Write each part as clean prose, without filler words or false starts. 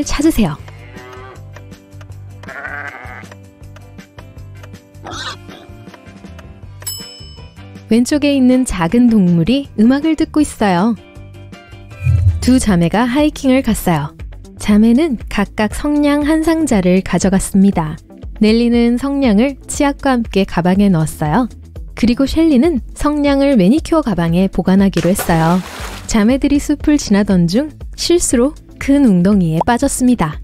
동물을 찾으세요. 왼쪽에 있는 작은 동물이 음악을 듣고 있어요. 두 자매가 하이킹을 갔어요. 자매는 각각 성냥 한 상자를 가져갔습니다. 넬리는 성냥을 치약과 함께 가방에 넣었어요. 그리고 셸리는 성냥을 매니큐어 가방에 보관하기로 했어요. 자매들이 숲을 지나던 중 실수로 큰 웅덩이에 빠졌습니다.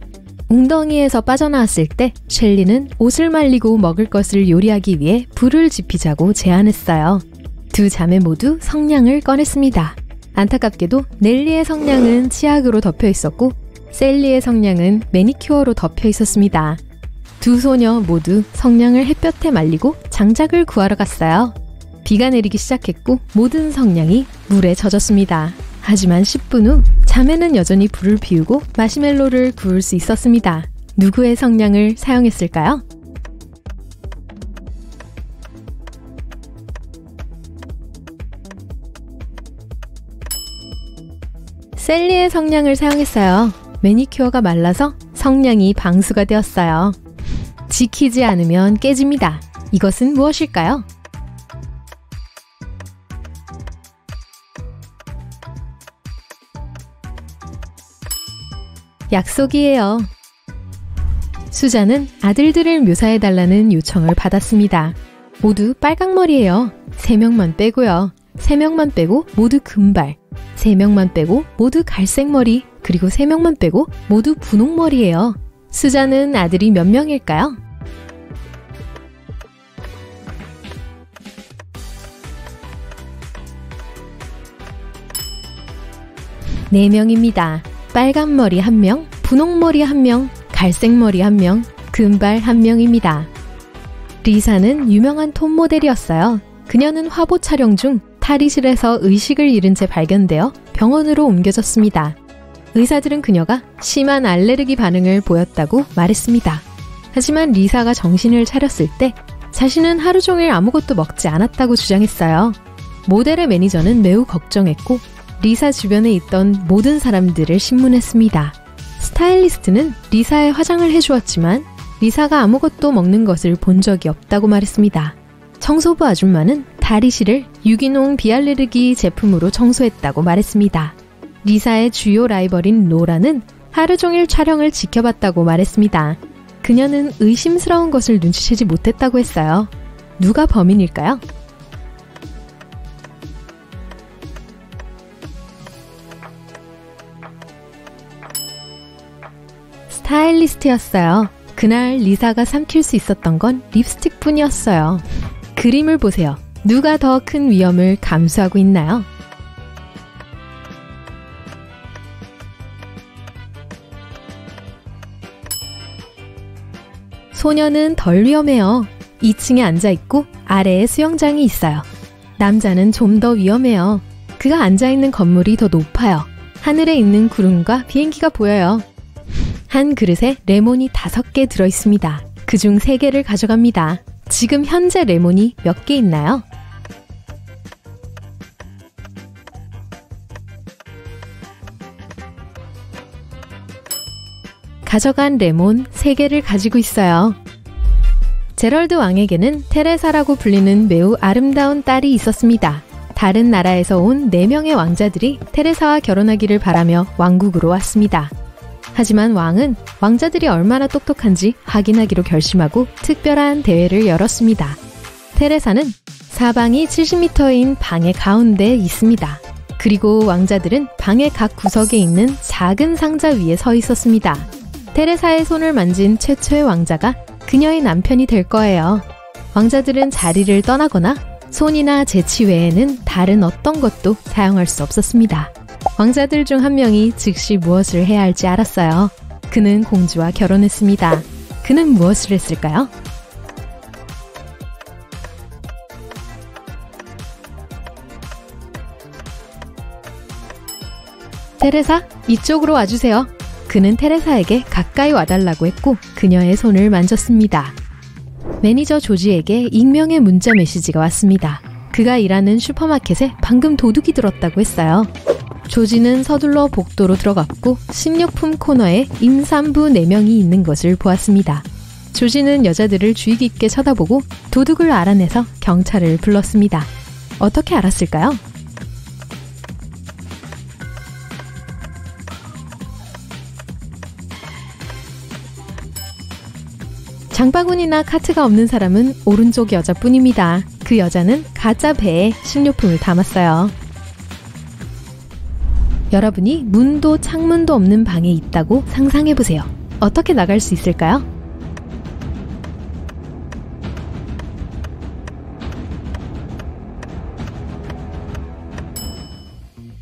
웅덩이에서 빠져나왔을 때 셸리는 옷을 말리고 먹을 것을 요리하기 위해 불을 지피자고 제안했어요. 두 자매 모두 성냥을 꺼냈습니다. 안타깝게도 넬리의 성냥은 치약으로 덮여 있었고 셀리의 성냥은 매니큐어로 덮여 있었습니다. 두 소녀 모두 성냥을 햇볕에 말리고 장작을 구하러 갔어요. 비가 내리기 시작했고 모든 성냥이 물에 젖었습니다. 하지만 10분 후 자매는 여전히 불을 피우고 마시멜로를 구울 수 있었습니다. 누구의 성냥을 사용했을까요? 셀리의 성냥을 사용했어요. 매니큐어가 말라서 성냥이 방수가 되었어요. 지키지 않으면 깨집니다. 이것은 무엇일까요? 약속이에요. 수자는 아들들을 묘사해달라는 요청을 받았습니다. 모두 빨강머리예요. 3명만 빼고요. 3명만 빼고 모두 금발. 3명만 빼고 모두 갈색머리. 그리고 3명만 빼고 모두 분홍머리예요. 수자는 아들이 몇 명일까요? 네 명입니다. 빨간머리 1명, 분홍머리 1명, 갈색머리 1명, 금발 1명입니다. 리사는 유명한 톱 모델이었어요. 그녀는 화보 촬영 중 탈의실에서 의식을 잃은 채 발견되어 병원으로 옮겨졌습니다. 의사들은 그녀가 심한 알레르기 반응을 보였다고 말했습니다. 하지만 리사가 정신을 차렸을 때 자신은 하루 종일 아무것도 먹지 않았다고 주장했어요. 모델의 매니저는 매우 걱정했고 리사 주변에 있던 모든 사람들을 신문했습니다. 스타일리스트는 리사의 화장을 해주었지만 리사가 아무것도 먹는 것을 본 적이 없다고 말했습니다. 청소부 아줌마는 탈의실을 유기농 비알레르기 제품으로 청소했다고 말했습니다. 리사의 주요 라이벌인 로라는 하루 종일 촬영을 지켜봤다고 말했습니다. 그녀는 의심스러운 것을 눈치채지 못했다고 했어요. 누가 범인일까요? 스타일리스트였어요. 그날 리사가 삼킬 수 있었던 건 립스틱 뿐이었어요. 그림을 보세요. 누가 더 큰 위험을 감수하고 있나요? 소녀는 덜 위험해요. 2층에 앉아있고 아래에 수영장이 있어요. 남자는 좀 더 위험해요. 그가 앉아있는 건물이 더 높아요. 하늘에 있는 구름과 비행기가 보여요. 한 그릇에 레몬이 5개 들어있습니다. 그중 3개를 가져갑니다. 지금 현재 레몬이 몇 개 있나요? 가져간 레몬 3개를 가지고 있어요. 제럴드 왕에게는 테레사라고 불리는 매우 아름다운 딸이 있었습니다. 다른 나라에서 온 4명의 왕자들이 테레사와 결혼하기를 바라며 왕국으로 왔습니다. 하지만 왕은 왕자들이 얼마나 똑똑한지 확인하기로 결심하고 특별한 대회를 열었습니다. 테레사는 사방이 70m인 방의 가운데에 있습니다. 그리고 왕자들은 방의 각 구석에 있는 작은 상자 위에 서 있었습니다. 테레사의 손을 만진 최초의 왕자가 그녀의 남편이 될 거예요. 왕자들은 자리를 떠나거나 손이나 재치 외에는 다른 어떤 것도 사용할 수 없었습니다. 왕자들 중 한 명이 즉시 무엇을 해야 할지 알았어요. 그는 공주와 결혼했습니다. 그는 무엇을 했을까요? 테레사, 이쪽으로 와주세요. 그는 테레사에게 가까이 와달라고 했고 그녀의 손을 만졌습니다. 매니저 조지에게 익명의 문자 메시지가 왔습니다. 그가 일하는 슈퍼마켓에 방금 도둑이 들었다고 했어요. 조지는 서둘러 복도로 들어갔고 식료품 코너에 임산부 4명이 있는 것을 보았습니다. 조지는 여자들을 주의 깊게 쳐다보고 도둑을 알아내서 경찰을 불렀습니다. 어떻게 알았을까요? 장바구니나 카트가 없는 사람은 오른쪽 여자뿐입니다. 그 여자는 가짜 배에 식료품을 담았어요. 여러분이 문도 창문도 없는 방에 있다고 상상해보세요. 어떻게 나갈 수 있을까요?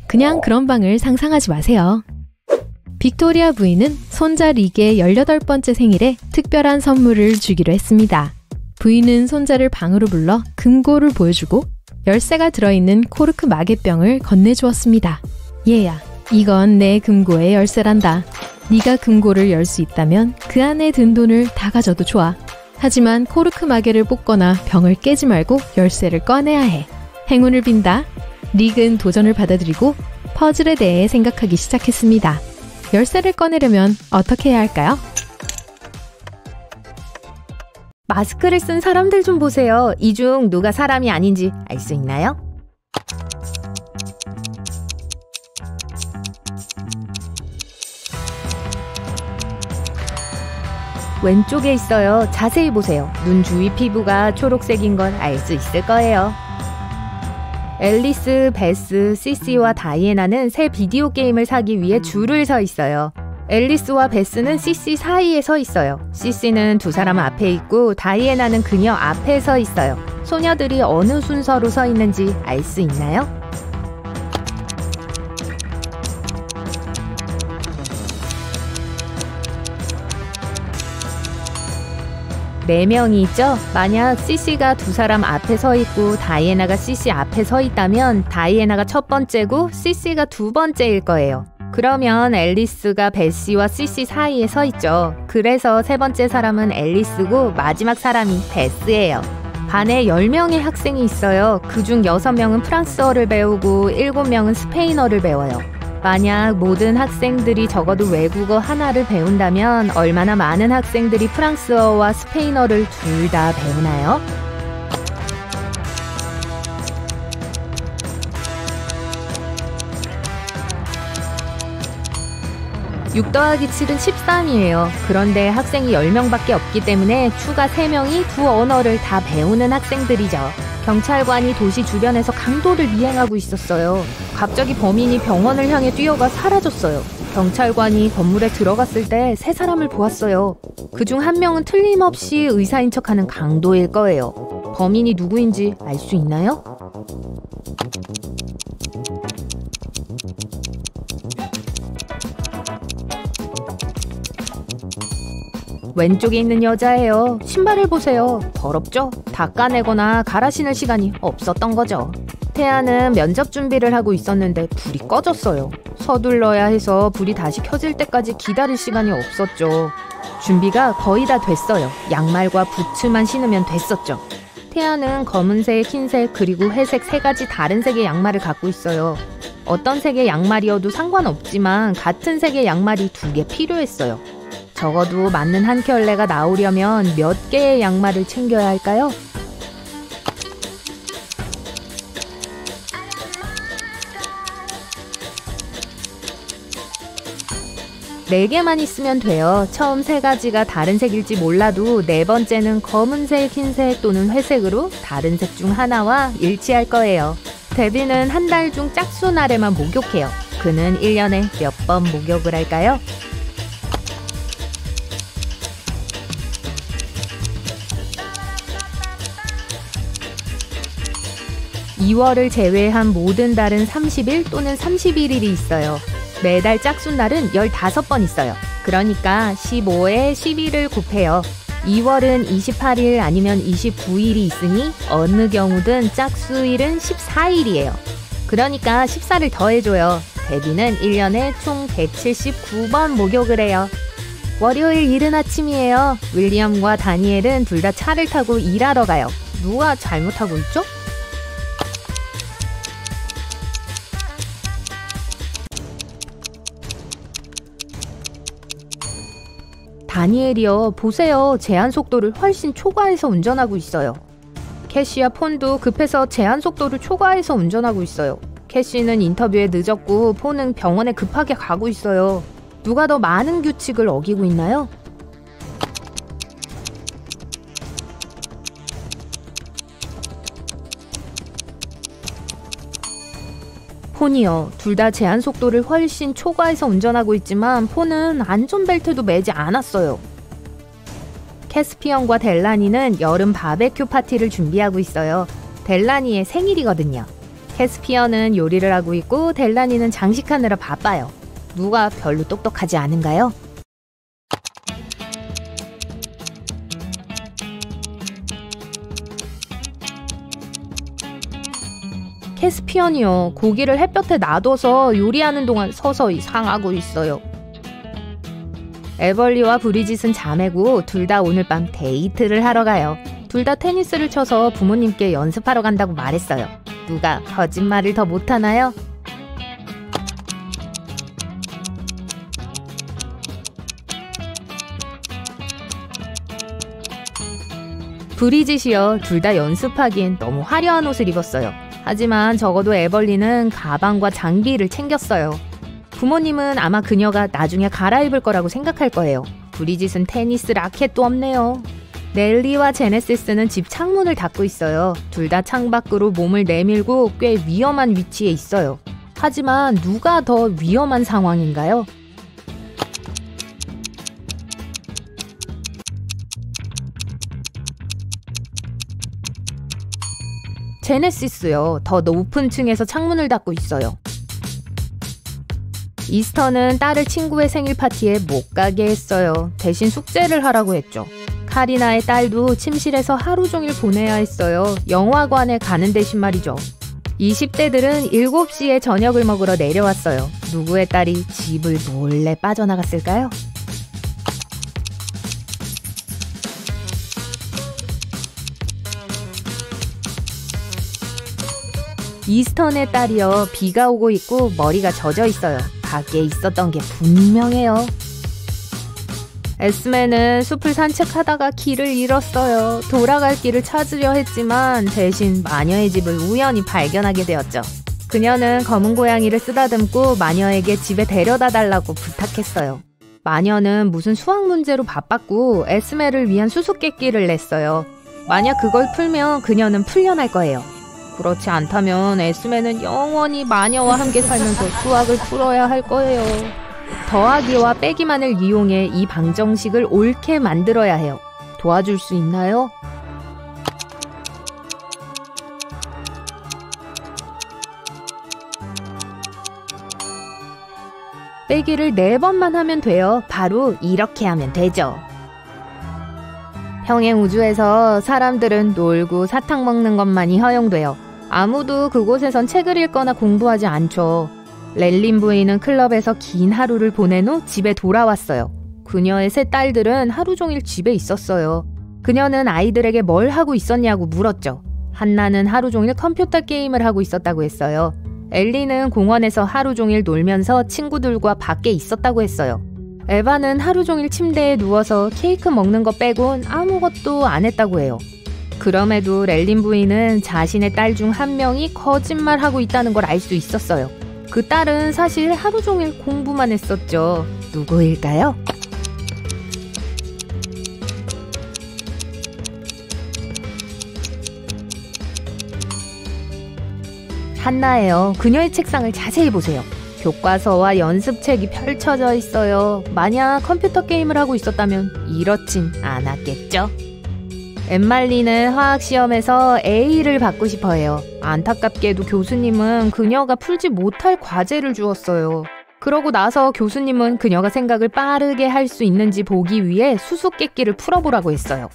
그냥 그런 방을 상상하지 마세요. 빅토리아 부인은 손자 릭의 18번째 생일에 특별한 선물을 주기로 했습니다. 부인은 손자를 방으로 불러 금고를 보여주고 열쇠가 들어있는 코르크 마개병을 건네주었습니다. 얘야, 이건 내 금고의 열쇠란다. 네가 금고를 열 수 있다면 그 안에 든 돈을 다 가져도 좋아. 하지만 코르크 마개를 뽑거나 병을 깨지 말고 열쇠를 꺼내야 해. 행운을 빈다. 릭은 도전을 받아들이고 퍼즐에 대해 생각하기 시작했습니다. 열쇠를 꺼내려면 어떻게 해야 할까요? 마스크를 쓴 사람들 좀 보세요. 이 중 누가 사람이 아닌지 알 수 있나요? 왼쪽에 있어요. 자세히 보세요. 눈 주위 피부가 초록색인 걸 알 수 있을 거예요. 앨리스, 베스, 시시와 다이애나는 새 비디오 게임을 사기 위해 줄을 서 있어요. 앨리스와 베스는 시시 사이에 서 있어요. 시시는 두 사람 앞에 있고 다이애나는 그녀 앞에 서 있어요. 소녀들이 어느 순서로 서 있는지 알 수 있나요? 네 명이 있죠? 만약 시시가 두 사람 앞에 서 있고 다이애나가 시시 앞에 서 있다면 다이애나가 첫 번째고 시시가 두 번째일 거예요. 그러면 앨리스가 베시와 시시 사이에 서 있죠. 그래서 세 번째 사람은 앨리스고 마지막 사람이 베스예요. 반에 10명의 학생이 있어요. 그중 6명은 프랑스어를 배우고 7명은 스페인어를 배워요. 만약 모든 학생들이 적어도 외국어 하나를 배운다면 얼마나 많은 학생들이 프랑스어와 스페인어를 둘 다 배우나요? (6 더하기 7은 13이에요) 그런데 학생이 10명밖에 없기 때문에 추가 3명이 두 언어를 다 배우는 학생들이죠. 경찰관이 도시 주변에서 강도를 미행하고 있었어요. 갑자기 범인이 병원을 향해 뛰어가 사라졌어요. 경찰관이 건물에 들어갔을 때 3사람을 보았어요. 그중 1명은 틀림없이 의사인 척하는 강도일 거예요. 범인이 누구인지 알 수 있나요? 왼쪽에 있는 여자예요. 신발을 보세요. 더럽죠? 닦아내거나 갈아 신을 시간이 없었던 거죠. 태아는 면접 준비를 하고 있었는데 불이 꺼졌어요. 서둘러야 해서 불이 다시 켜질 때까지 기다릴 시간이 없었죠. 준비가 거의 다 됐어요. 양말과 부츠만 신으면 됐었죠. 태아는 검은색, 흰색, 그리고 회색 3가지 다른 색의 양말을 갖고 있어요. 어떤 색의 양말이어도 상관없지만 같은 색의 양말이 2개 필요했어요. 적어도 맞는 한 켤레가 나오려면 몇 개의 양말을 챙겨야 할까요? 네 개만 있으면 돼요. 처음 3가지가 다른 색일지 몰라도 4번째는 검은색, 흰색 또는 회색으로 다른 색 중 하나와 일치할 거예요. 데비는 한 달 중 짝수 날에만 목욕해요. 그는 1년에 몇 번 목욕을 할까요? 2월을 제외한 모든 달은 30일 또는 31일이 있어요. 매달 짝수날은 15번 있어요. 그러니까 15에 11을 곱해요. 2월은 28일 아니면 29일이 있으니 어느 경우든 짝수일은 14일이에요. 그러니까 14를 더해줘요. 데비는 1년에 총 179번 목욕을 해요. 월요일 이른 아침이에요. 윌리엄과 다니엘은 둘 다 차를 타고 일하러 가요. 누가 잘못하고 있죠? 다니엘이요. 보세요. 제한 속도를 훨씬 초과해서 운전하고 있어요. 캐시와 폰도 급해서 제한 속도를 초과해서 운전하고 있어요. 캐시는 인터뷰에 늦었고 폰은 병원에 급하게 가고 있어요. 누가 더 많은 규칙을 어기고 있나요? 폰이요. 둘 다 제한 속도를 훨씬 초과해서 운전하고 있지만 폰은 안전벨트도 매지 않았어요. 캐스피언과 델라니는 여름 바베큐 파티를 준비하고 있어요. 델라니의 생일이거든요. 캐스피언은 요리를 하고 있고 델라니는 장식하느라 바빠요. 누가 별로 똑똑하지 않은가요? 캐스피언이요. 고기를 햇볕에 놔둬서 요리하는 동안 서서히 상하고 있어요. 에벌리와 브리짓은 자매고 둘 다 오늘 밤 데이트를 하러 가요. 둘 다 테니스를 쳐서 부모님께 연습하러 간다고 말했어요. 누가 거짓말을 더 못하나요? 브리짓이요. 둘 다 연습하기엔 너무 화려한 옷을 입었어요. 하지만 적어도 에벌리는 가방과 장비를 챙겼어요. 부모님은 아마 그녀가 나중에 갈아입을 거라고 생각할 거예요. 브리짓은 테니스 라켓도 없네요. 넬리와 제네시스는 집 창문을 닫고 있어요. 둘 다 창밖으로 몸을 내밀고 꽤 위험한 위치에 있어요. 하지만 누가 더 위험한 상황인가요? 제네시스요. 더 높은 층에서 창문을 닫고 있어요. 이스터는 딸을 친구의 생일 파티에 못 가게 했어요. 대신 숙제를 하라고 했죠. 카리나의 딸도 침실에서 하루 종일 보내야 했어요. 영화관에 가는 대신 말이죠. 20대들은 7시에 저녁을 먹으러 내려왔어요. 누구의 딸이 집을 몰래 빠져나갔을까요? 이스턴의 딸이요. 비가 오고 있고 머리가 젖어 있어요. 밖에 있었던 게 분명해요. 에스메는 숲을 산책하다가 길을 잃었어요. 돌아갈 길을 찾으려 했지만 대신 마녀의 집을 우연히 발견하게 되었죠. 그녀는 검은 고양이를 쓰다듬고 마녀에게 집에 데려다 달라고 부탁했어요. 마녀는 무슨 수학 문제로 바빴고 에스메를 위한 수수께끼를 냈어요. 만약 그걸 풀면 그녀는 풀려날 거예요. 그렇지 않다면 에스메는 영원히 마녀와 함께 살면서 수학을 풀어야 할 거예요. 더하기와 빼기만을 이용해 이 방정식을 옳게 만들어야 해요. 도와줄 수 있나요? 빼기를 4번만 하면 돼요. 바로 이렇게 하면 되죠. 평행 우주에서 사람들은 놀고 사탕 먹는 것만이 허용돼요. 아무도 그곳에선 책을 읽거나 공부하지 않죠. 렐린 부인은 클럽에서 긴 하루를 보낸 후 집에 돌아왔어요. 그녀의 3 딸들은 하루 종일 집에 있었어요. 그녀는 아이들에게 뭘 하고 있었냐고 물었죠. 한나는 하루 종일 컴퓨터 게임을 하고 있었다고 했어요. 엘리는 공원에서 하루 종일 놀면서 친구들과 밖에 있었다고 했어요. 에바는 하루 종일 침대에 누워서 케이크 먹는 거 빼곤 아무것도 안 했다고 해요. 그럼에도 렐린 부인은 자신의 딸 중 한 명이 거짓말하고 있다는 걸 알 수 있었어요. 그 딸은 사실 하루 종일 공부만 했었죠. 누구일까요? 한나예요. 그녀의 책상을 자세히 보세요. 교과서와 연습책이 펼쳐져 있어요. 만약 컴퓨터 게임을 하고 있었다면 이렇진 않았겠죠? 엠말리는 화학시험에서 A를 받고 싶어 해요. 안타깝게도 교수님은 그녀가 풀지 못할 과제를 주었어요. 그러고 나서 교수님은 그녀가 생각을 빠르게 할 수 있는지 보기 위해 수수께끼를 풀어보라고 했어요.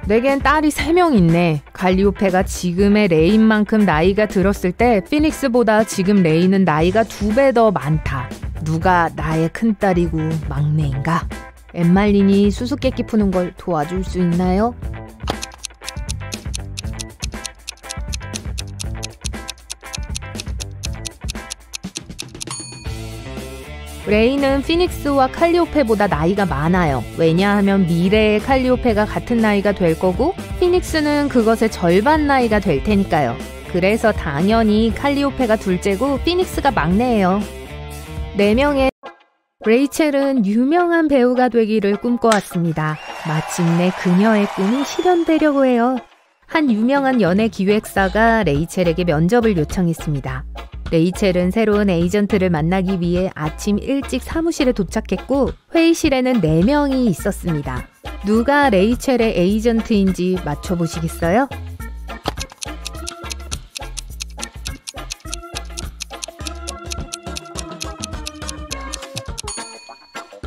내겐 딸이 3명 있네. 갈리오페가 지금의 레인만큼 나이가 들었을 때 피닉스보다 지금 레인은 나이가 2배 더 많다. 누가 나의 큰딸이고 막내인가? 엠말린이 수수께끼 푸는 걸 도와줄 수 있나요? 레이는 피닉스와 칼리오페보다 나이가 많아요. 왜냐하면 미래의 칼리오페가 같은 나이가 될 거고 피닉스는 그것의 절반 나이가 될 테니까요. 그래서 당연히 칼리오페가 둘째고 피닉스가 막내예요. 4명의 레이첼은 유명한 배우가 되기를 꿈꿔왔습니다. 마침내 그녀의 꿈이 실현되려고 해요. 한 유명한 연예 기획사가 레이첼에게 면접을 요청했습니다. 레이첼은 새로운 에이전트를 만나기 위해 아침 일찍 사무실에 도착했고 회의실에는 4명이 있었습니다. 누가 레이첼의 에이전트인지 맞춰보시겠어요?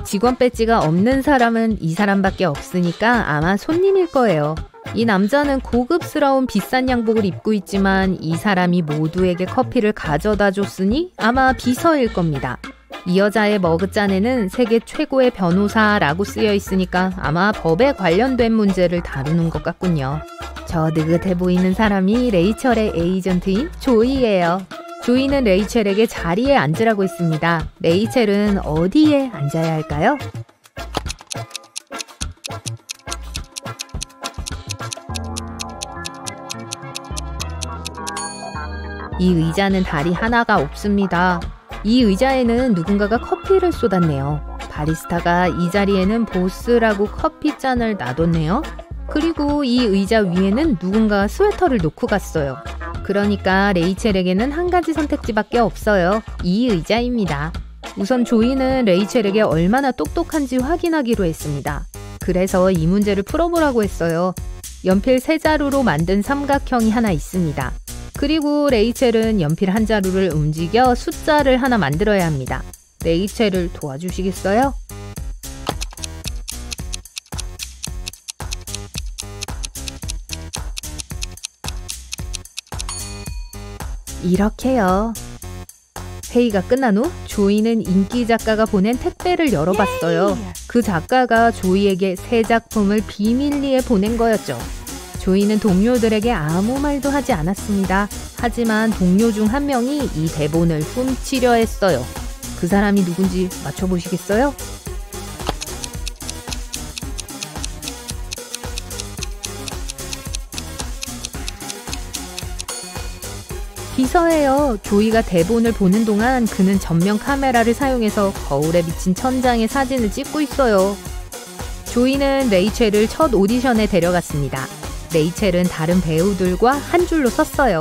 직원 배지가 없는 사람은 이 사람밖에 없으니까 아마 손님일 거예요. 이 남자는 고급스러운 비싼 양복을 입고 있지만 이 사람이 모두에게 커피를 가져다 줬으니 아마 비서일 겁니다. 이 여자의 머그잔에는 세계 최고의 변호사라고 쓰여 있으니까 아마 법에 관련된 문제를 다루는 것 같군요. 저 느긋해 보이는 사람이 레이첼의 에이전트인 조이예요. 조이는 레이첼에게 자리에 앉으라고 했습니다. 레이첼은 어디에 앉아야 할까요? 이 의자는 다리 하나가 없습니다. 이 의자에는 누군가가 커피를 쏟았네요. 바리스타가 이 자리에는 보스라고 커피잔을 놔뒀네요. 그리고 이 의자 위에는 누군가가 스웨터를 놓고 갔어요. 그러니까 레이첼에게는 한 가지 선택지밖에 없어요. 이 의자입니다. 우선 조이는 레이첼에게 얼마나 똑똑한지 확인하기로 했습니다. 그래서 이 문제를 풀어보라고 했어요. 연필 3자루로 만든 삼각형이 하나 있습니다. 그리고 레이첼은 연필 한 자루를 움직여 숫자를 하나 만들어야 합니다. 레이첼을 도와주시겠어요? 이렇게요. 회의가 끝난 후 조이는 인기 작가가 보낸 택배를 열어봤어요. 그 작가가 조이에게 새 작품을 비밀리에 보낸 거였죠. 조이는 동료들에게 아무 말도 하지 않았습니다. 하지만 동료 중 한 명이 이 대본을 훔치려 했어요. 그 사람이 누군지 맞춰보시겠어요? 비서예요. 조이가 대본을 보는 동안 그는 전면 카메라를 사용해서 거울에 비친 천장의 사진을 찍고 있어요. 조이는 레이첼을 첫 오디션에 데려갔습니다. 레이첼은 다른 배우들과 한 줄로 섰어요.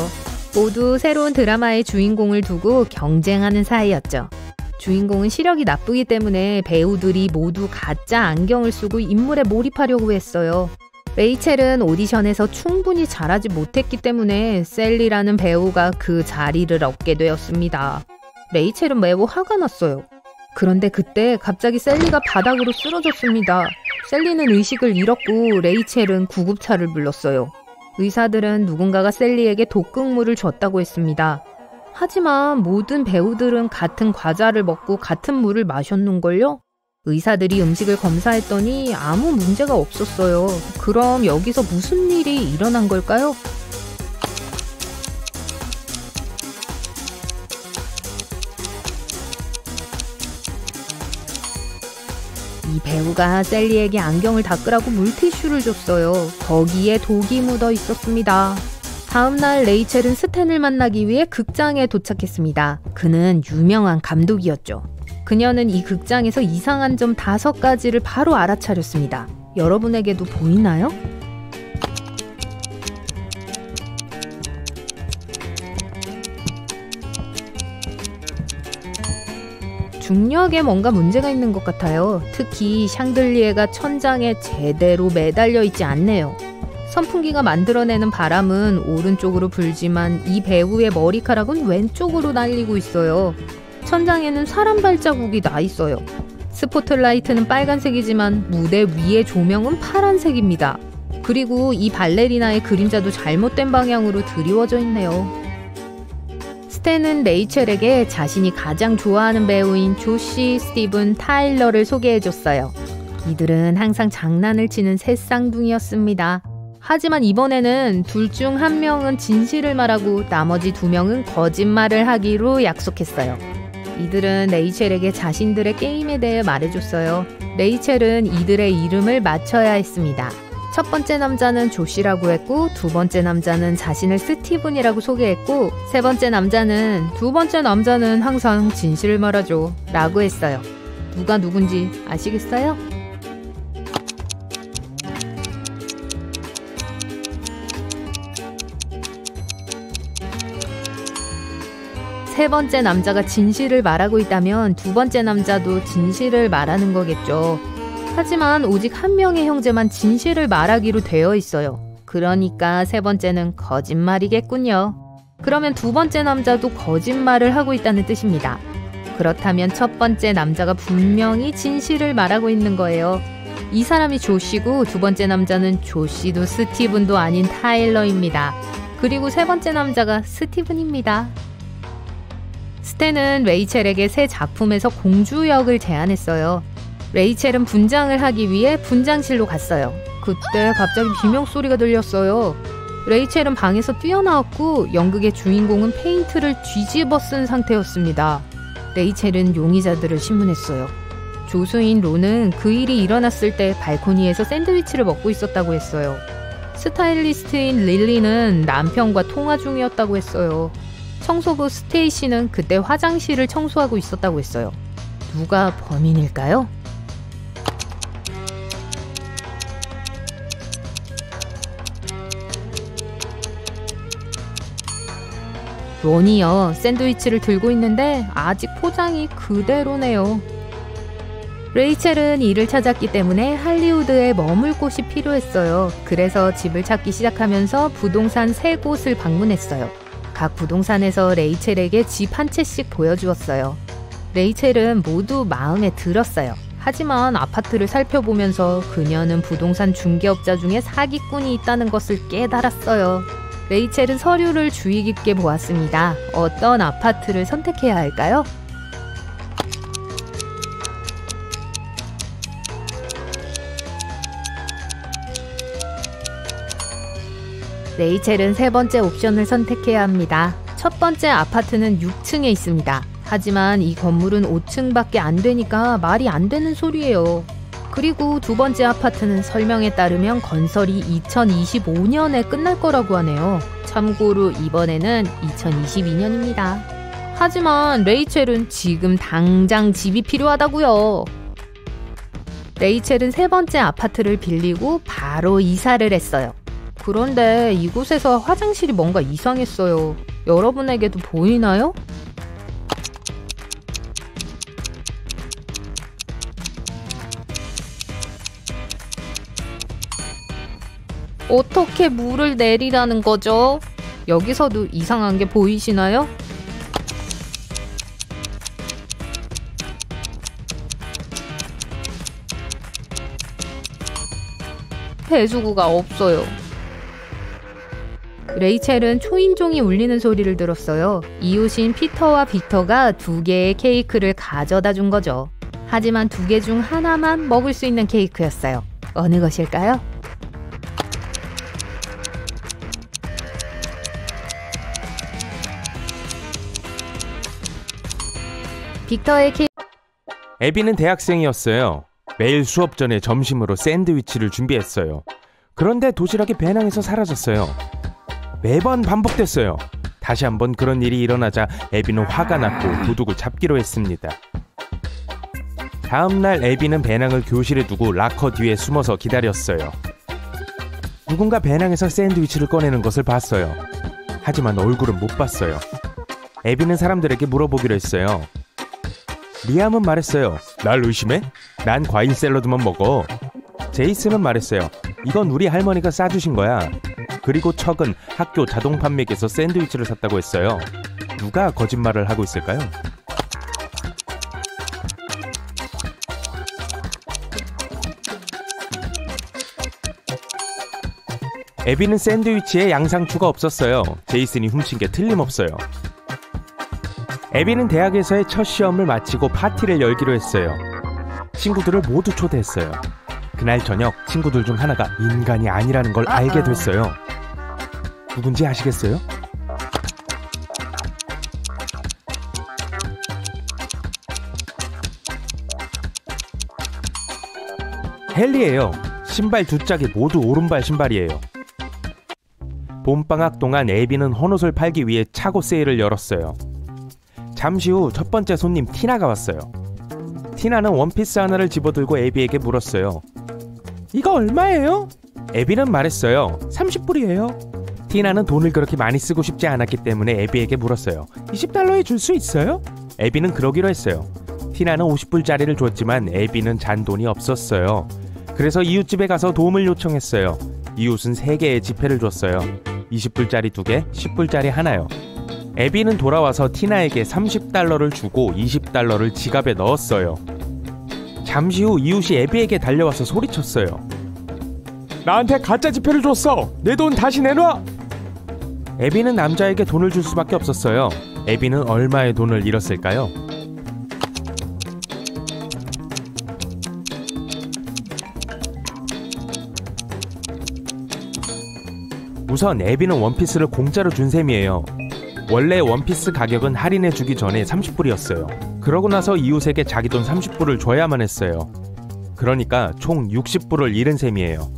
모두 새로운 드라마의 주인공을 두고 경쟁하는 사이였죠. 주인공은 시력이 나쁘기 때문에 배우들이 모두 가짜 안경을 쓰고 인물에 몰입하려고 했어요. 레이첼은 오디션에서 충분히 잘하지 못했기 때문에 셀리라는 배우가 그 자리를 얻게 되었습니다. 레이첼은 매우 화가 났어요. 그런데 그때 갑자기 셀리가 바닥으로 쓰러졌습니다. 셀리는 의식을 잃었고 레이첼은 구급차를 불렀어요. 의사들은 누군가가 셀리에게 독극물을 줬다고 했습니다. 하지만 모든 배우들은 같은 과자를 먹고 같은 물을 마셨는걸요? 의사들이 음식을 검사했더니 아무 문제가 없었어요. 그럼 여기서 무슨 일이 일어난 걸까요? 이 배우가 셀리에게 안경을 닦으라고 물티슈를 줬어요. 거기에 독이 묻어 있었습니다. 다음날 레이첼은 스탠을 만나기 위해 극장에 도착했습니다. 그는 유명한 감독이었죠. 그녀는 이 극장에서 이상한 점 5가지를 바로 알아차렸습니다. 여러분에게도 보이나요? 중력에 뭔가 문제가 있는 것 같아요. 특히 샹들리에가 천장에 제대로 매달려 있지 않네요. 선풍기가 만들어내는 바람은 오른쪽으로 불지만 이 배우의 머리카락은 왼쪽으로 날리고 있어요. 천장에는 사람 발자국이 나 있어요. 스포트라이트는 빨간색이지만 무대 위의 조명은 파란색입니다. 그리고 이 발레리나의 그림자도 잘못된 방향으로 드리워져 있네요. 스탠은 레이첼에게 자신이 가장 좋아하는 배우인 조시, 스티븐, 타일러를 소개해줬어요. 이들은 항상 장난을 치는 새 쌍둥이였습니다. 하지만 이번에는 둘 중 한 명은 진실을 말하고 나머지 2명은 거짓말을 하기로 약속했어요. 이들은 레이첼에게 자신들의 게임에 대해 말해줬어요. 레이첼은 이들의 이름을 맞춰야 했습니다. 첫 번째 남자는 조시라고 했고, 두 번째 남자는 자신을 스티븐이라고 소개했고, 세 번째 남자는 두 번째 남자는 항상 진실을 말하죠 라고 했어요. 누가 누군지 아시겠어요? 세 번째 남자가 진실을 말하고 있다면 두 번째 남자도 진실을 말하는 거겠죠. 하지만 오직 한 명의 형제만 진실을 말하기로 되어 있어요. 그러니까 세 번째는 거짓말이겠군요. 그러면 두 번째 남자도 거짓말을 하고 있다는 뜻입니다. 그렇다면 첫 번째 남자가 분명히 진실을 말하고 있는 거예요. 이 사람이 조시고 두 번째 남자는 조시도 스티븐도 아닌 타일러입니다. 그리고 세 번째 남자가 스티븐입니다. 스탠은 레이첼에게 새 작품에서 공주 역을 제안했어요. 레이첼은 분장을 하기 위해 분장실로 갔어요. 그때 갑자기 비명소리가 들렸어요. 레이첼은 방에서 뛰어나왔고 연극의 주인공은 페인트를 뒤집어 쓴 상태였습니다. 레이첼은 용의자들을 신문했어요. 조수인 론은 그 일이 일어났을 때 발코니에서 샌드위치를 먹고 있었다고 했어요. 스타일리스트인 릴리는 남편과 통화 중이었다고 했어요. 청소부 스테이시는 그때 화장실을 청소하고 있었다고 했어요. 누가 범인일까요? 론이요. 샌드위치를 들고 있는데 아직 포장이 그대로네요. 레이첼은 일을 찾았기 때문에 할리우드에 머물 곳이 필요했어요. 그래서 집을 찾기 시작하면서 부동산 3곳을 방문했어요. 각 부동산에서 레이첼에게 집 한 채씩 보여주었어요. 레이첼은 모두 마음에 들었어요. 하지만 아파트를 살펴보면서 그녀는 부동산 중개업자 중에 사기꾼이 있다는 것을 깨달았어요. 레이첼은 서류를 주의 깊게 보았습니다. 어떤 아파트를 선택해야 할까요? 레이첼은 세 번째 옵션을 선택해야 합니다. 첫 번째 아파트는 6층에 있습니다. 하지만 이 건물은 5층밖에 안 되니까 말이 안 되는 소리예요. 그리고 두 번째 아파트는 설명에 따르면 건설이 2025년에 끝날 거라고 하네요. 참고로 이번에는 2022년입니다. 하지만 레이첼은 지금 당장 집이 필요하다고요. 레이첼은 세 번째 아파트를 빌리고 바로 이사를 했어요. 그런데 이곳에서 화장실이 뭔가 이상했어요. 여러분에게도 보이나요? 어떻게 물을 내리라는 거죠? 여기서도 이상한 게 보이시나요? 배수구가 없어요. 레이첼은 초인종이 울리는 소리를 들었어요. 이웃인 피터와 빅터가 2개의 케이크를 가져다 준 거죠. 하지만 2개 중 하나만 먹을 수 있는 케이크였어요. 어느 것일까요? 빅터의 케이크. 애비는 대학생이었어요. 매일 수업 전에 점심으로 샌드위치를 준비했어요. 그런데 도시락이 배낭에서 사라졌어요. 매번 반복됐어요. 다시 한번 그런 일이 일어나자 애비는 화가 났고 도둑을 잡기로 했습니다. 다음날 애비는 배낭을 교실에 두고 락커 뒤에 숨어서 기다렸어요. 누군가 배낭에서 샌드위치를 꺼내는 것을 봤어요. 하지만 얼굴은 못 봤어요. 애비는 사람들에게 물어보기로 했어요. 리암은 말했어요. 날 의심해? 난 과일 샐러드만 먹어. 제이슨은 말했어요. 이건 우리 할머니가 싸주신 거야. 그리고 척은 학교 자동 판매기에서 샌드위치를 샀다고 했어요. 누가 거짓말을 하고 있을까요? 애비는 샌드위치에 양상추가 없었어요. 제이슨이 훔친 게 틀림없어요. 애비는 대학에서의 첫 시험을 마치고 파티를 열기로 했어요. 친구들을 모두 초대했어요. 그날 저녁 친구들 중 하나가 인간이 아니라는 걸 알게 됐어요. 누군지 아시겠어요? 헨리예요. 신발 두 짝이 모두 오른발 신발이에요. 봄방학 동안 애비는 헌옷을 팔기 위해 차고 세일을 열었어요. 잠시 후 첫 번째 손님 티나가 왔어요. 티나는 원피스 하나를 집어들고 애비에게 물었어요. 이거 얼마예요? 애비는 말했어요. 30불이에요. 티나는 돈을 그렇게 많이 쓰고 싶지 않았기 때문에 애비에게 물었어요. 20달러에 줄 수 있어요? 애비는 그러기로 했어요. 티나는 50불짜리를 줬지만 애비는 잔돈이 없었어요. 그래서 이웃집에 가서 도움을 요청했어요. 이웃은 3개의 지폐를 줬어요. 20불짜리 2개, 10불짜리 하나요. 애비는 돌아와서 티나에게 30달러를 주고 20달러를 지갑에 넣었어요. 잠시 후 이웃이 애비에게 달려와서 소리쳤어요. 나한테 가짜 지폐를 줬어! 내 돈 다시 내놔! 애비는 남자에게 돈을 줄 수밖에 없었어요. 애비는 얼마의 돈을 잃었을까요? 우선 애비는 원피스를 공짜로 준 셈이에요. 원래 원피스 가격은 할인해주기 전에 30불이었어요. 그러고 나서 이웃에게 자기 돈 30불을 줘야만 했어요. 그러니까 총 60불을 잃은 셈이에요.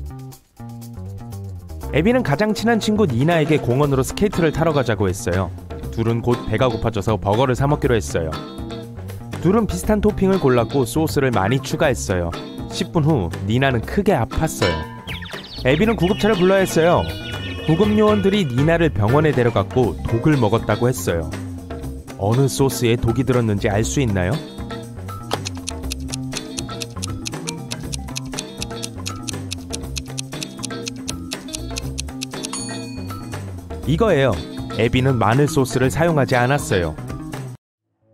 애비는 가장 친한 친구 니나에게 공원으로 스케이트를 타러 가자고 했어요. 둘은 곧 배가 고파져서 버거를 사 먹기로 했어요. 둘은 비슷한 토핑을 골랐고 소스를 많이 추가했어요. 10분 후 니나는 크게 아팠어요. 애비는 구급차를 불러야 했어요. 구급요원들이 니나를 병원에 데려갔고 독을 먹었다고 했어요. 어느 소스에 독이 들었는지 알 수 있나요? 이거예요. 애비는 마늘 소스를 사용하지 않았어요.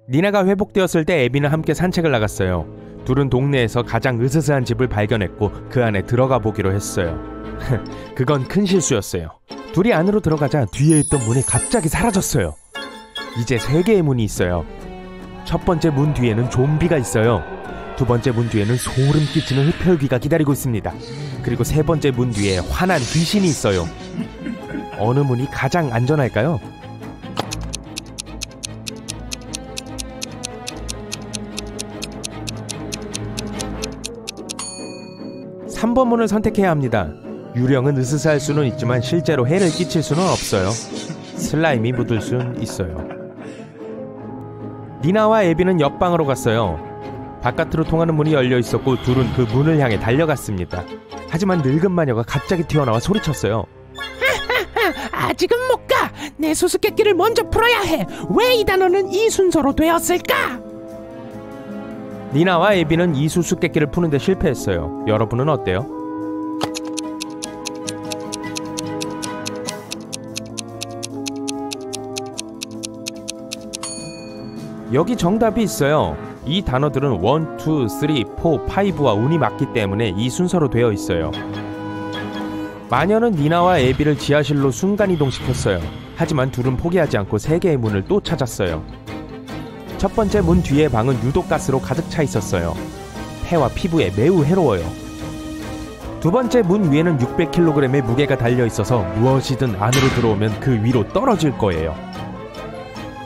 니나가 회복되었을 때 애비는 함께 산책을 나갔어요. 둘은 동네에서 가장 으스스한 집을 발견했고 그 안에 들어가 보기로 했어요. 그건 큰 실수였어요. 둘이 안으로 들어가자 뒤에 있던 문이 갑자기 사라졌어요. 이제 3개의 문이 있어요. 첫 번째 문 뒤에는 좀비가 있어요. 두 번째 문 뒤에는 소름 끼치는 흡혈귀가 기다리고 있습니다. 그리고 세 번째 문 뒤에 화난 귀신이 있어요. 어느 문이 가장 안전할까요? (3번) 문을 선택해야 합니다. 유령은 으스스할 수는 있지만 실제로 해를 끼칠 수는 없어요. 슬라임이 묻을 수는 있어요. 니나와 애비는 옆방으로 갔어요. 바깥으로 통하는 문이 열려 있었고 둘은 그 문을 향해 달려갔습니다. 하지만 늙은 마녀가 갑자기 튀어나와 소리쳤어요. 아직은 못 가! 내 수수께끼를 먼저 풀어야 해! 왜 이 단어는 이 순서로 되었을까? 니나와 애비는 이 수수께끼를 푸는데 실패했어요. 여러분은 어때요? 여기 정답이 있어요. 이 단어들은 1, 2, 3, 4, 5와 운이 맞기 때문에 이 순서로 되어 있어요. 마녀는 니나와 애비를 지하실로 순간이동시켰어요. 하지만 둘은 포기하지 않고 3개의 문을 또 찾았어요. 첫 번째 문 뒤의 방은 유독가스로 가득 차 있었어요. 폐와 피부에 매우 해로워요. 두 번째 문 위에는 600kg의 무게가 달려 있어서 무엇이든 안으로 들어오면 그 위로 떨어질 거예요.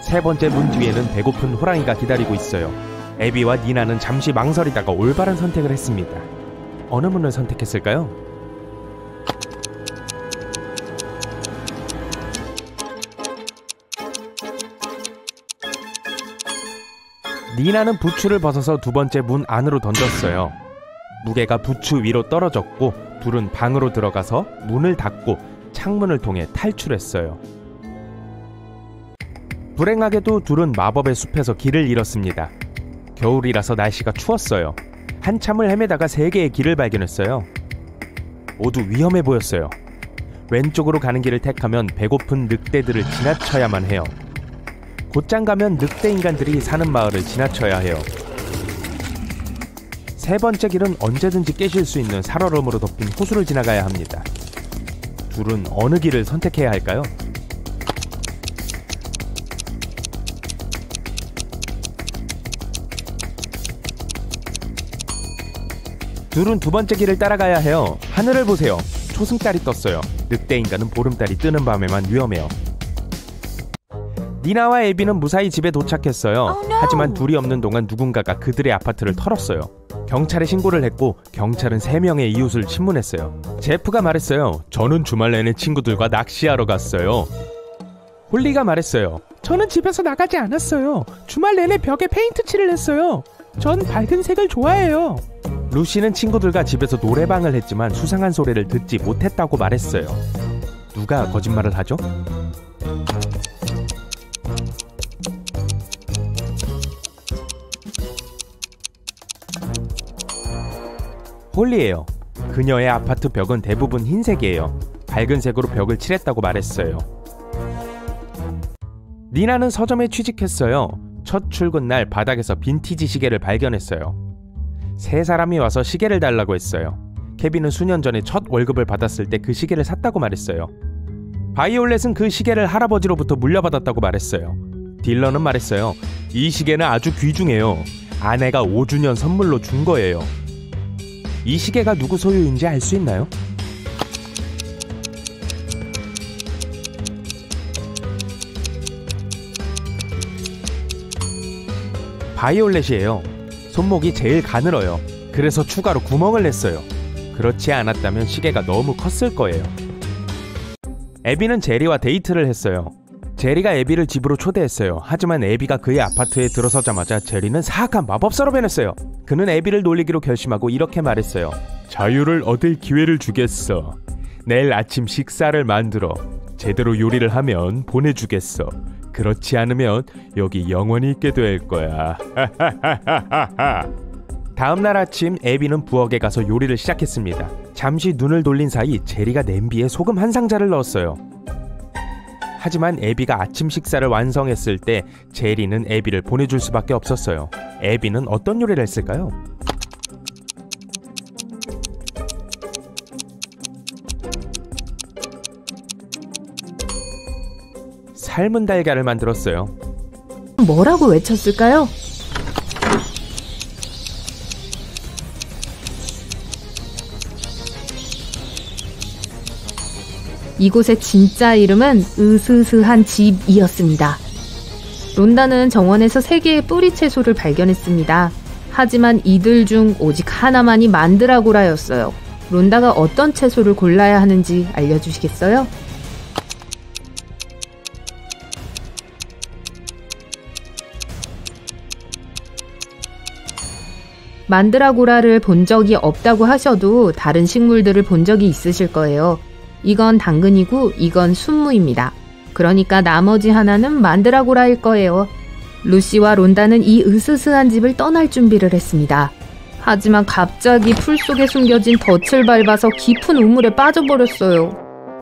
세 번째 문 뒤에는 배고픈 호랑이가 기다리고 있어요. 애비와 니나는 잠시 망설이다가 올바른 선택을 했습니다. 어느 문을 선택했을까요? 니나는 부추를 벗어서 두 번째 문 안으로 던졌어요. 무게가 부추 위로 떨어졌고 둘은 방으로 들어가서 문을 닫고 창문을 통해 탈출했어요. 불행하게도 둘은 마법의 숲에서 길을 잃었습니다. 겨울이라서 날씨가 추웠어요. 한참을 헤매다가 3개의 길을 발견했어요. 모두 위험해 보였어요. 왼쪽으로 가는 길을 택하면 배고픈 늑대들을 지나쳐야만 해요. 곧장 가면 늑대 인간들이 사는 마을을 지나쳐야 해요. 세 번째 길은 언제든지 깨질 수 있는 살얼음으로 덮인 호수를 지나가야 합니다. 둘은 어느 길을 선택해야 할까요? 둘은 두 번째 길을 따라가야 해요. 하늘을 보세요. 초승달이 떴어요. 늑대 인간은 보름달이 뜨는 밤에만 위험해요. 니나와 애비는 무사히 집에 도착했어요. 하지만 둘이 없는 동안 누군가가 그들의 아파트를 털었어요. 경찰에 신고를 했고 경찰은 3명의 이웃을 신문했어요. 제프가 말했어요. 저는 주말 내내 친구들과 낚시하러 갔어요. 홀리가 말했어요. 저는 집에서 나가지 않았어요. 주말 내내 벽에 페인트 칠을 했어요. 전 밝은 색을 좋아해요. 루시는 친구들과 집에서 노래방을 했지만 수상한 소리를 듣지 못했다고 말했어요. 누가 거짓말을 하죠? 홀리예요. 그녀의 아파트 벽은 대부분 흰색이에요. 밝은 색으로 벽을 칠했다고 말했어요. 니나는 서점에 취직했어요. 첫 출근 날 바닥에서 빈티지 시계를 발견했어요. 3사람이 와서 시계를 달라고 했어요. 케빈은 수년 전에 첫 월급을 받았을 때 그 시계를 샀다고 말했어요. 바이올렛은 그 시계를 할아버지로부터 물려받았다고 말했어요. 딜런은 말했어요. 이 시계는 아주 귀중해요. 아내가 5주년 선물로 준 거예요. 이 시계가 누구 소유인지 알 수 있나요? 바이올렛이에요. 손목이 제일 가늘어요. 그래서 추가로 구멍을 냈어요. 그렇지 않았다면 시계가 너무 컸을 거예요. 애비는 제리와 데이트를 했어요. 제리가 애비를 집으로 초대했어요. 하지만 애비가 그의 아파트에 들어서자마자 제리는 사악한 마법사로 변했어요. 그는 애비를 놀리기로 결심하고 이렇게 말했어요. 자유를 얻을 기회를 주겠어. 내일 아침 식사를 만들어 제대로 요리를 하면 보내주겠어. 그렇지 않으면 여기 영원히 있게 될 거야. 다음날 아침 애비는 부엌에 가서 요리를 시작했습니다. 잠시 눈을 돌린 사이 제리가 냄비에 소금 한 상자를 넣었어요. 하지만 애비가 아침 식사를 완성했을 때 제리는 애비를 보내줄 수밖에 없었어요. 애비는 어떤 요리를 했을까요? 삶은 달걀을 만들었어요. 뭐라고 외쳤을까요? 이곳의 진짜 이름은 으스스한 집이었습니다. 론다는 정원에서 3개의 뿌리 채소를 발견했습니다. 하지만 이들 중 오직 하나만이 만드라고라였어요. 론다가 어떤 채소를 골라야 하는지 알려주시겠어요? 만드라고라를 본 적이 없다고 하셔도 다른 식물들을 본 적이 있으실 거예요. 이건 당근이고 이건 순무입니다. 그러니까 나머지 하나는 만드라고라일 거예요. 루시와 론다는 이 으스스한 집을 떠날 준비를 했습니다. 하지만 갑자기 풀 속에 숨겨진 덫을 밟아서 깊은 우물에 빠져버렸어요.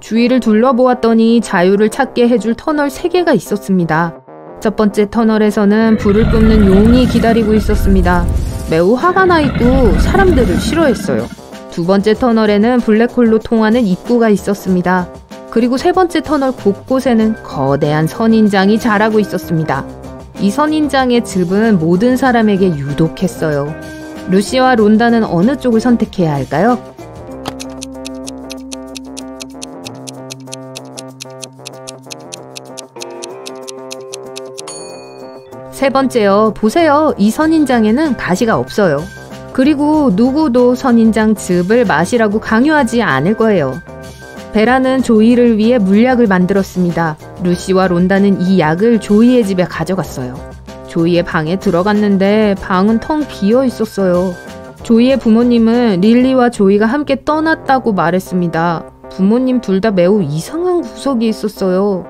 주위를 둘러보았더니 자유를 찾게 해줄 터널 3개가 있었습니다. 첫 번째 터널에서는 불을 뿜는 용이 기다리고 있었습니다. 매우 화가 나 있고 사람들을 싫어했어요. 두 번째 터널에는 블랙홀로 통하는 입구가 있었습니다. 그리고 세 번째 터널 곳곳에는 거대한 선인장이 자라고 있었습니다. 이 선인장의 즙은 모든 사람에게 유독했어요. 루시와 론다는 어느 쪽을 선택해야 할까요? 세 번째요. 보세요. 이 선인장에는 가시가 없어요. 그리고 누구도 선인장 즙을 마시라고 강요하지 않을 거예요. 베라는 조이를 위해 물약을 만들었습니다. 루시와 론다는 이 약을 조이의 집에 가져갔어요. 조이의 방에 들어갔는데 방은 텅 비어 있었어요. 조이의 부모님은 릴리와 조이가 함께 떠났다고 말했습니다. 부모님 둘 다 매우 이상한 구석이 있었어요.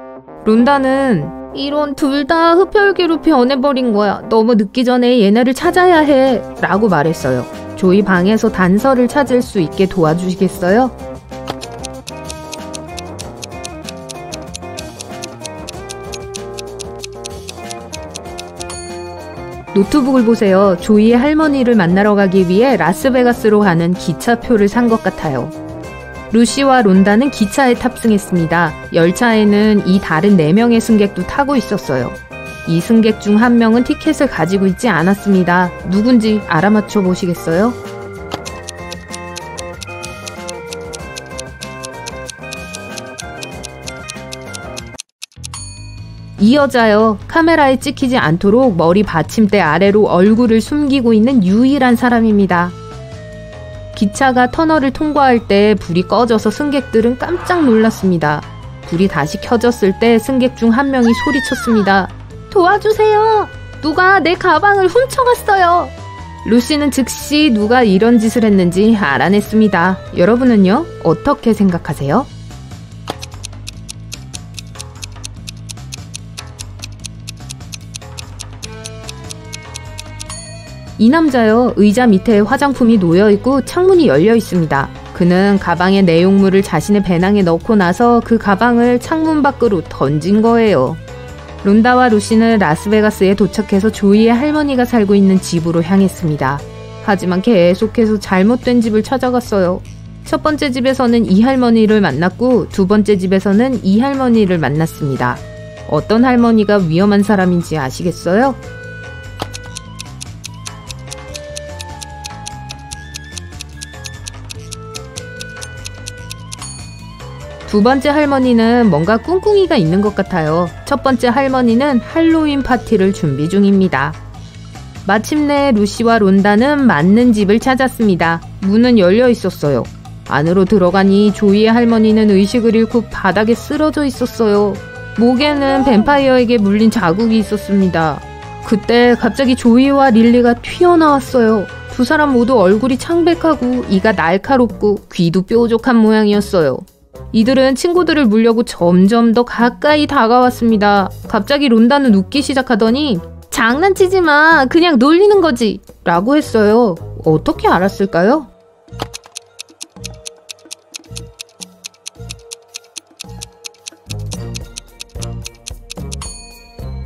론다는 이런 둘 다 흡혈귀로 변해버린 거야. 너무 늦기 전에 얘네를 찾아야 해. 라고 말했어요. 조이 방에서 단서를 찾을 수 있게 도와주시겠어요? 노트북을 보세요. 조이의 할머니를 만나러 가기 위해 라스베가스로 가는 기차표를 산 것 같아요. 루시와 론다는 기차에 탑승했습니다. 열차에는 이 다른 4명의 승객도 타고 있었어요. 이 승객 중 한 명은 티켓을 가지고 있지 않았습니다. 누군지 알아맞혀 보시겠어요? 이 여자요. 카메라에 찍히지 않도록 머리 받침대 아래로 얼굴을 숨기고 있는 유일한 사람입니다. 기차가 터널을 통과할 때 불이 꺼져서 승객들은 깜짝 놀랐습니다. 불이 다시 켜졌을 때 승객 중 한 명이 소리쳤습니다. 도와주세요! 누가 내 가방을 훔쳐갔어요! 루시는 즉시 누가 이런 짓을 했는지 알아냈습니다. 여러분은요? 어떻게 생각하세요? 이 남자요. 의자 밑에 화장품이 놓여있고 창문이 열려 있습니다. 그는 가방의 내용물을 자신의 배낭에 넣고 나서 그 가방을 창문 밖으로 던진 거예요. 론다와 루시는 라스베가스에 도착해서 조이의 할머니가 살고 있는 집으로 향했습니다. 하지만 계속해서 잘못된 집을 찾아갔어요. 첫 번째 집에서는 이 할머니를 만났고 두 번째 집에서는 이 할머니를 만났습니다. 어떤 할머니가 위험한 사람인지 아시겠어요? 두 번째 할머니는 뭔가 꿍꿍이가 있는 것 같아요. 첫 번째 할머니는 할로윈 파티를 준비 중입니다. 마침내 루시와 론다는 맞는 집을 찾았습니다. 문은 열려 있었어요. 안으로 들어가니 조이의 할머니는 의식을 잃고 바닥에 쓰러져 있었어요. 목에는 뱀파이어에게 물린 자국이 있었습니다. 그때 갑자기 조이와 릴리가 튀어나왔어요. 두 사람 모두 얼굴이 창백하고 이가 날카롭고 귀도 뾰족한 모양이었어요. 이들은 친구들을 물려고 점점 더 가까이 다가왔습니다. 갑자기 론다는 웃기 시작하더니 장난치지 마, 그냥 놀리는 거지 라고 했어요. 어떻게 알았을까요?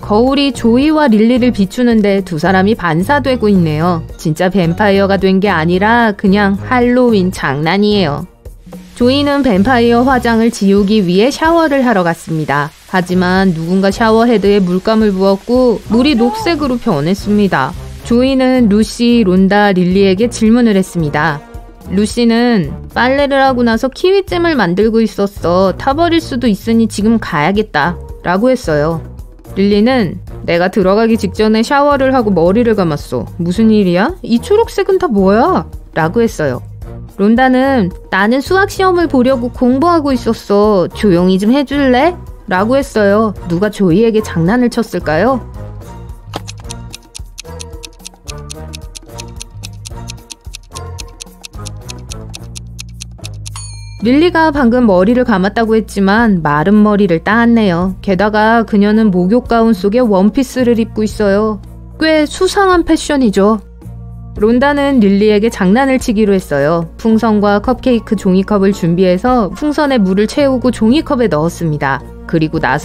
거울이 조이와 릴리를 비추는데 두 사람이 반사되고 있네요. 진짜 뱀파이어가 된 게 아니라 그냥 할로윈 장난이에요. 조이는 뱀파이어 화장을 지우기 위해 샤워를 하러 갔습니다. 하지만 누군가 샤워 헤드에 물감을 부었고 물이 녹색으로 변했습니다. 조이는 루시, 론다, 릴리에게 질문을 했습니다. 루시는 빨래를 하고 나서 키위잼을 만들고 있었어. 타버릴 수도 있으니 지금 가야겠다 라고 했어요. 릴리는 내가 들어가기 직전에 샤워를 하고 머리를 감았어. 무슨 일이야? 이 초록색은 다 뭐야? 라고 했어요. 론다는 나는 수학 시험을 보려고 공부하고 있었어. 조용히 좀 해줄래? 라고 했어요. 누가 조이에게 장난을 쳤을까요? 릴리가 방금 머리를 감았다고 했지만 마른 머리를 따았네요. 게다가 그녀는 목욕 가운 속에 원피스를 입고 있어요. 꽤 수상한 패션이죠. 론다는 릴리에게 장난을 치기로 했어요. 풍선과 컵케이크 종이컵을 준비해서 풍선에 물을 채우고 종이컵에 넣었습니다. 그리고 나서